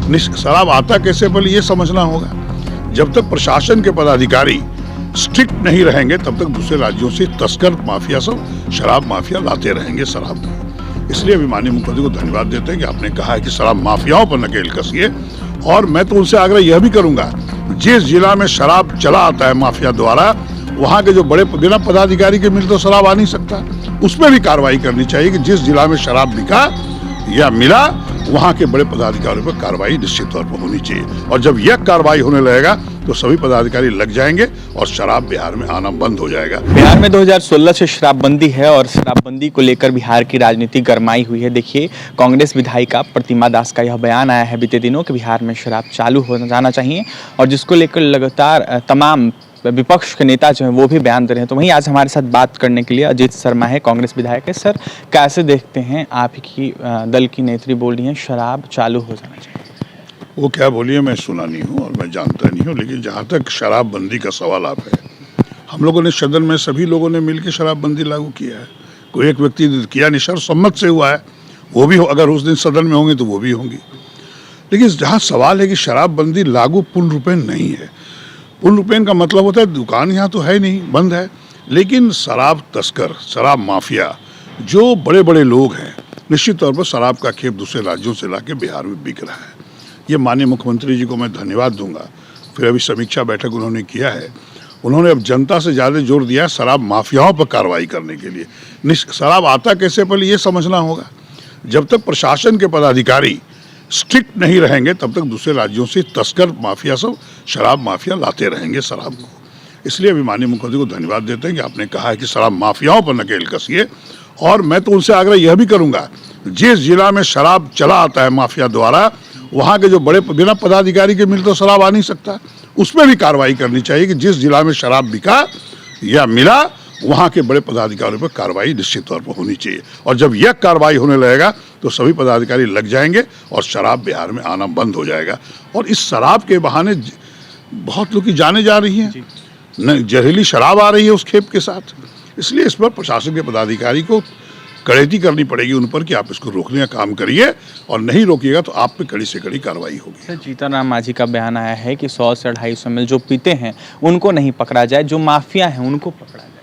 शराब आता कैसे पहले ये समझना होगा। जब तक प्रशासन के पदाधिकारी स्ट्रिक्ट नहीं रहेंगे तब तक दूसरे राज्यों से तस्कर माफिया सब शराब माफिया लाते रहेंगे शराब को। इसलिए अभी माननीय मुख्यमंत्री को धन्यवाद देते हैं कि आपने कहा है कि शराब माफियाओं पर नकेल कसिए। और मैं तो उनसे आग्रह यह भी करूंगा, जिस जिला में शराब चला आता है माफिया द्वारा, वहां के जो बड़े बिना पदाधिकारी के मिल तो शराब आ नहीं सकता, उसमें भी कार्रवाई करनी चाहिए कि जिस जिला में शराब बिका या मिला वहां के बड़े पदाधिकारियों पर कार्रवाई निश्चित तौर पर होनी चाहिए। और जब यह कार्रवाई होने लगेगा तो सभी पदाधिकारी लग जाएंगे और शराब बिहार में आना बंद हो जाएगा। बिहार में 2016 से शराबबंदी है और शराबबंदी को लेकर बिहार की राजनीति गरमाई हुई है। देखिए, कांग्रेस विधायिका प्रतिमा दास का यह बयान आया है बीते दिनों कि बिहार में शराब चालू हो जाना चाहिए, और जिसको लेकर लगातार तमाम विपक्ष के नेता जो हैं वो भी बयान दे रहे हैं। तो वहीं आज हमारे साथ बात करने के लिए अजीत शर्मा है, कांग्रेस विधायक है। सर, कैसे देखते हैं, आप की दल की नेत्री बोल रही हैं शराब चालू हो जाना चाहिए? वो क्या बोली है मैं सुना नहीं हूँ और मैं जानता नहीं हूँ, लेकिन जहाँ तक शराबबंदी का सवाल आप है, हम लोगों ने सदन में सभी लोगों ने मिलकर शराबबंदी लागू किया है। कोई एक व्यक्ति किया नहीं, सर्वसम्मत से हुआ है। वो भी अगर उस दिन सदन में होंगे तो वो भी होंगी। लेकिन जहाँ सवाल है कि शराबबंदी लागू पूर्ण रूपेण नहीं है। पूर्ण रूपेण का मतलब होता है दुकान यहाँ तो है नहीं, बंद है, लेकिन शराब तस्कर, शराब माफिया जो बड़े बड़े लोग हैं, निश्चित तौर पर शराब का खेप दूसरे राज्यों से लाके बिहार में बिक रहा है। ये माननीय मुख्यमंत्री जी को मैं धन्यवाद दूंगा। फिर अभी समीक्षा बैठक उन्होंने किया है, उन्होंने अब जनता से ज़्यादा जोर दिया है शराब माफियाओं पर कार्रवाई करने के लिए। शराब आता कैसे पहले ये समझना होगा। जब तक प्रशासन के पदाधिकारी स्ट्रिक्ट नहीं रहेंगे तब तक दूसरे राज्यों से तस्कर माफिया सब शराब माफिया लाते रहेंगे शराब को। इसलिए अभी माननीय मुख्यमंत्री को धन्यवाद देते हैं कि आपने कहा है कि शराब माफियाओं पर नकेल कसिए। और मैं तो उनसे आग्रह यह भी करूंगा, जिस जिला में शराब चला आता है माफिया द्वारा, वहाँ के जो बड़े बिना पदाधिकारी के मिल तो शराब आ नहीं सकता, उसमें भी कार्रवाई करनी चाहिए कि जिस जिला में शराब बिका या मिला वहाँ के बड़े पदाधिकारियों पर कार्रवाई निश्चित तौर पर होनी चाहिए। और जब यह कार्रवाई होने लगेगा तो सभी पदाधिकारी लग जाएंगे और शराब बिहार में आना बंद हो जाएगा। और इस शराब के बहाने बहुत लोग की जाने जा रही हैं, न जहरीली शराब आ रही है उस खेप के साथ। इसलिए इस पर प्रशासन के पदाधिकारी को कड़ैती करनी पड़ेगी उन पर कि आप इसको रोकने का काम करिए, और नहीं रोकिएगा तो आप पे कड़ी से कड़ी कार्रवाई होगी। सर, जीतन राम मांझी का बयान आया है कि 100 से 250 ml जो पीते हैं उनको नहीं पकड़ा जाए, जो माफिया हैं उनको पकड़ा जाए।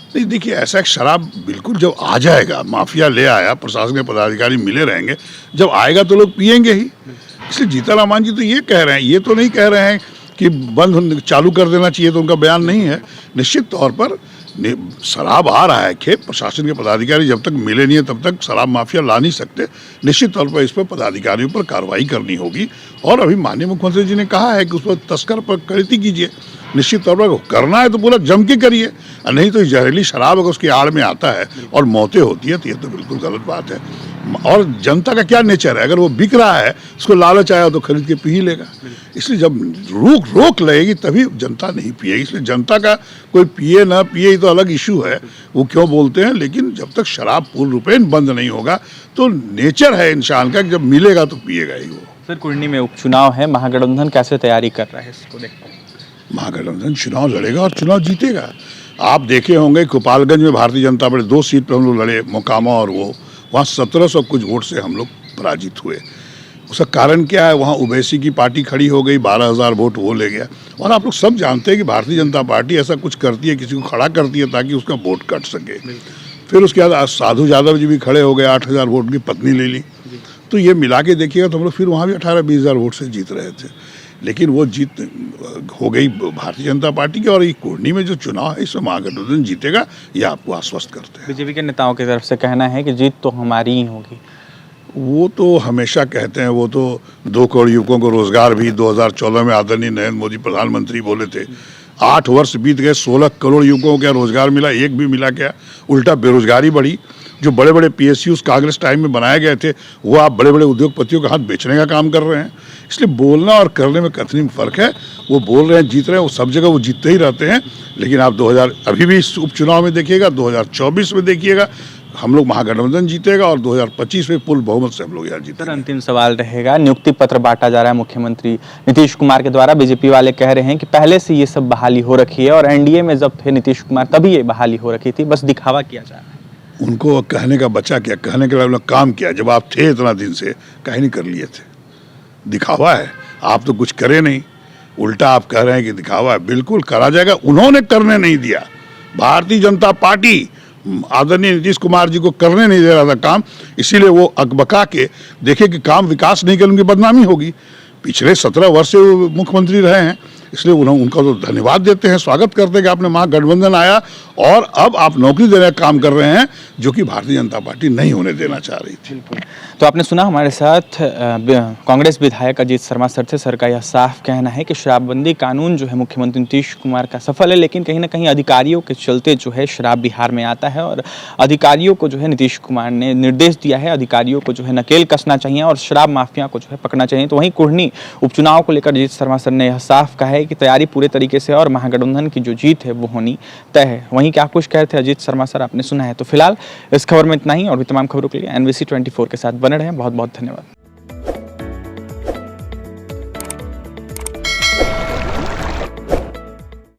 नहीं, देखिए, ऐसा शराब बिल्कुल जब आ जाएगा, माफिया ले आया, प्रशासन के पदाधिकारी मिले रहेंगे, जब आएगा तो लोग पिएंगे ही। इसलिए जीतन राम मांझी तो ये कह रहे हैं, ये तो नहीं कह रहे हैं कि बंद चालू कर देना चाहिए, तो उनका बयान नहीं है। निश्चित तौर पर शराब आ रहा है खेप, प्रशासन के पदाधिकारी जब तक मिले नहीं है तब तक शराब माफिया ला नहीं सकते। निश्चित तौर पर इस पर पदाधिकारियों पर कार्रवाई करनी होगी। और अभी माननीय मुख्यमंत्री जी ने कहा है कि उस पर तस्कर पर कड़ैती कीजिए। निश्चित तौर पर करना है तो पूरा जम के करिए, और नहीं तो जहरीली शराब अगर उसकी आड़ में आता है और मौतें होती है तो ये तो बिल्कुल गलत बात है। और जनता का क्या नेचर है, अगर वो बिक रहा है, उसको लालच आया तो खरीद के पी ही लेगा। इसलिए जब रोक लगेगी तभी जनता नहीं पिएगी। इसलिए जनता का कोई पिए ना पिए ये तो अलग इशू है, वो क्यों बोलते हैं, लेकिन जब तक शराब पूर्ण रूपेण बंद नहीं होगा तो नेचर है इंसान का, जब मिलेगा तो पिएगा ही वो। सर, कुर्नी में उपचुनाव है, महागठबंधन कैसे तैयारी कर रहा है इसको देखते हैं? महागठबंधन चुनाव लड़ेगा और चुनाव जीतेगा। आप देखे होंगे गोपालगंज में भारतीय जनता पार्टी 2 सीट पर हम लोग लड़े, मोकामा और वो, वहाँ 1700 कुछ वोट से हम लोग पराजित हुए। उसका कारण क्या है, वहाँ ओवैसी की पार्टी खड़ी हो गई, 12,000 वोट वो ले गया। और आप लोग सब जानते हैं कि भारतीय जनता पार्टी ऐसा कुछ करती है, किसी को खड़ा करती है ताकि उसका वोट कट सके। फिर उसके बाद साधु यादव जी भी खड़े हो गए, 8,000 वोट की पत्नी ले ली। तो ये मिला के देखिएगा तो हम लोग फिर वहाँ भी 18-20 हज़ार वोट से जीत रहे थे। लेकिन वो जीत हो गई भारतीय जनता पार्टी की, और ये कुर्नी में जो चुनाव है इसमें महागठबंधन जीतेगा, ये आपको आश्वस्त करते हैं। बीजेपी के नेताओं की तरफ से कहना है कि जीत तो हमारी ही होगी। वो तो हमेशा कहते हैं, वो तो 2 करोड़ युवकों को रोजगार भी 2014 में आदरणीय नरेंद्र मोदी प्रधानमंत्री बोले थे। 8 वर्ष बीत गए, 16 करोड़ युवकों को क्या रोजगार मिला? एक भी मिला क्या? उल्टा बेरोजगारी बढ़ी। जो बड़े बड़े PSUs कांग्रेस टाइम में बनाए गए थे वो आप बड़े बड़े उद्योगपतियों के हाथ बेचने का काम कर रहे हैं। इसलिए बोलना और करने में कतनी में फ़र्क है। वो बोल रहे हैं जीत रहे हैं, वो सब जगह वो जीतते ही रहते हैं। लेकिन आप 2000 अभी भी इस उपचुनाव में देखिएगा, 2024 में देखिएगा, हम लोग महागठबंधन जीतेगा और 2025 में पूर्ण बहुमत से हम लोग यहाँ जीतेंगे। अंतिम सवाल रहेगा, नियुक्ति पत्र बांटा जा रहा है मुख्यमंत्री नीतीश कुमार के द्वारा। बीजेपी वाले कह रहे हैं कि पहले से ये सब बहाली हो रखी है, और NDA में जब थे नीतीश कुमार तभी ये बहाली हो रखी थी, बस दिखावा किया जा रहा है। उनको कहने का बचा क्या, कहने के लिए काम किया। जब आप थे इतना दिन से, कहीं नहीं कर लिए थे। दिखावा है, आप तो कुछ करे नहीं, उल्टा आप कह रहे हैं कि दिखावा है। बिल्कुल करा जाएगा, उन्होंने करने नहीं दिया। भारतीय जनता पार्टी आदरणीय नीतीश कुमार जी को करने नहीं दे रहा था काम, इसीलिए वो अकबका के देखे कि काम विकास नहीं करें, उनकी बदनामी होगी। पिछले 17 वर्ष से वो मुख्यमंत्री रहे हैं, इसलिए उनका तो धन्यवाद देते हैं, स्वागत करते हैं कि आपने महागठबंधन आया और अब आप नौकरी देने का काम कर रहे हैं, जो कि भारतीय जनता पार्टी नहीं होने देना चाह रही थी। तो आपने सुना हमारे साथ कांग्रेस विधायक अजीत शर्मा सर थे। सर का यह साफ कहना है कि शराबबंदी कानून जो है मुख्यमंत्री नीतीश कुमार का सफल है, लेकिन कहीं ना कहीं अधिकारियों के चलते जो है शराब बिहार में आता है और अधिकारियों को जो है नीतीश कुमार ने निर्देश दिया है, अधिकारियों को जो है नकेल कसना चाहिए और शराब माफिया को जो है पकड़ना चाहिए। तो वहीं कुढ़नी उपचुनाव को लेकर अजीत शर्मा सर ने यह साफ कहा है कि तैयारी पूरे तरीके से और महागठबंधन की जो जीत है वो होनी तय है। वहीं क्या कुछ कह रहे थे अजीत शर्मा सर आपने सुना है। तो फिलहाल इस खबर में इतना ही, और भी तमाम खबरों के लिए NBC 24 के साथ बने रहें। बहुत बहुत धन्यवाद।